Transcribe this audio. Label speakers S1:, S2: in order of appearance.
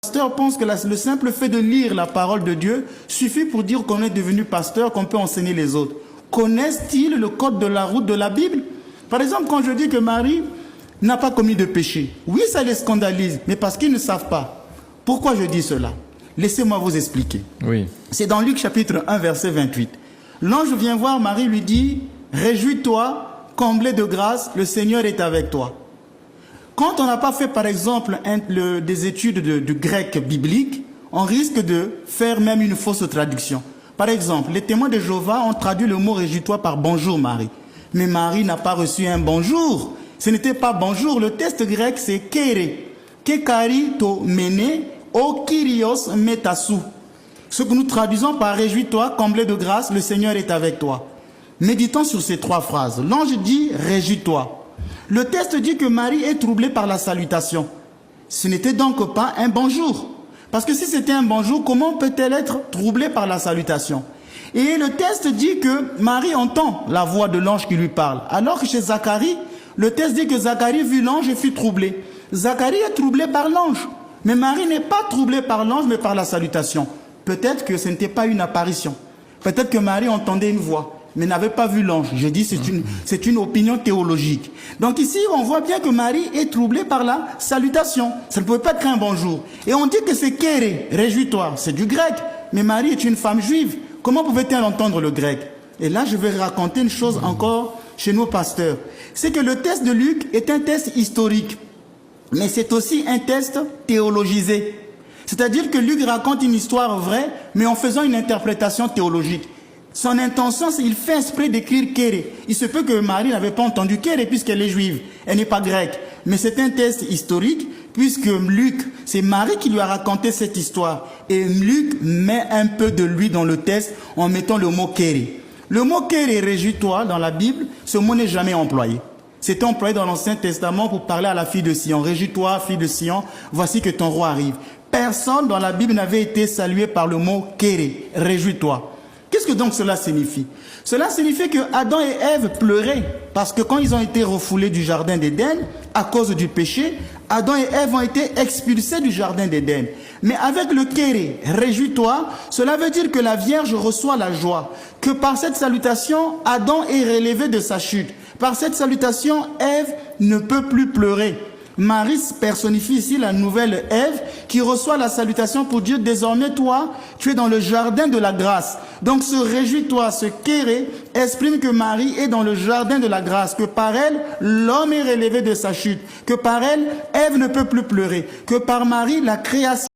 S1: Pasteur pense que le simple fait de lire la parole de Dieu suffit pour dire qu'on est devenu pasteur, qu'on peut enseigner les autres. Connaissent-ils le code de la route de la Bible? Par exemple, quand je dis que Marie n'a pas commis de péché, oui, ça les scandalise, mais parce qu'ils ne savent pas. Pourquoi je dis cela? Laissez-moi vous expliquer.
S2: Oui.
S1: C'est dans Luc chapitre 1, verset 28. L'ange vient voir Marie, lui dit, « Réjouis-toi, comblée de grâce, le Seigneur est avec toi. » Quand on n'a pas fait, par exemple, des études du grec biblique, on risque de faire même une fausse traduction. Par exemple, les témoins de Jéhovah ont traduit le mot « réjouis-toi » par « bonjour Marie ». Mais Marie n'a pas reçu un bonjour. Ce n'était pas bonjour. Le texte grec, c'est « kere ». « Kekari to mene o kyrios metasu ». Ce que nous traduisons par « réjouis-toi, comblé de grâce, le Seigneur est avec toi ». Méditons sur ces trois phrases. L'ange dit « réjouis-toi ». Le texte dit que Marie est troublée par la salutation. Ce n'était donc pas un bonjour. Parce que si c'était un bonjour, comment peut-elle être troublée par la salutation? Et le texte dit que Marie entend la voix de l'ange qui lui parle. Alors que chez Zacharie, le texte dit que Zacharie vit l'ange et fut troublé. Zacharie est troublé par l'ange. Mais Marie n'est pas troublée par l'ange, mais par la salutation. Peut-être que ce n'était pas une apparition. Peut-être que Marie entendait une voix, mais n'avait pas vu l'ange. Je dis c'est une opinion théologique. Donc ici, on voit bien que Marie est troublée par la salutation. Ça ne pouvait pas être un bonjour. Et on dit que c'est kéré, réjouis-toi. C'est du grec. Mais Marie est une femme juive. Comment pouvait-elle entendre le grec? Et là, je vais raconter une chose encore chez nos pasteurs. C'est que le texte de Luc est un texte historique. Mais c'est aussi un texte théologisé. C'est-à-dire que Luc raconte une histoire vraie, mais en faisant une interprétation théologique. Son intention, c'est qu'il fait exprès d'écrire Kéré. Il se peut que Marie n'avait pas entendu Kéré puisqu'elle est juive. Elle n'est pas grecque. Mais c'est un texte historique puisque Luc, c'est Marie qui lui a raconté cette histoire. Et Luc met un peu de lui dans le texte en mettant le mot Kéré. Le mot Kéré, réjouis-toi, dans la Bible, ce mot n'est jamais employé. C'était employé dans l'Ancien Testament pour parler à la fille de Sion. Réjouis-toi, fille de Sion, voici que ton roi arrive. Personne dans la Bible n'avait été salué par le mot Kéré, réjouis-toi. Qu'est-ce que donc cela signifie? Cela signifie que Adam et Ève pleuraient parce que quand ils ont été refoulés du jardin d'Éden à cause du péché, Adam et Ève ont été expulsés du jardin d'Éden. Mais avec le Kéré, réjouis-toi, cela veut dire que la Vierge reçoit la joie, que par cette salutation, Adam est relevé de sa chute. Par cette salutation, Ève ne peut plus pleurer. Marie personnifie ici la nouvelle Ève qui reçoit la salutation pour dire désormais toi, tu es dans le jardin de la grâce. Donc ce réjouis-toi, ce kéré exprime que Marie est dans le jardin de la grâce, que par elle, l'homme est relevé de sa chute, que par elle, Ève ne peut plus pleurer, que par Marie, la création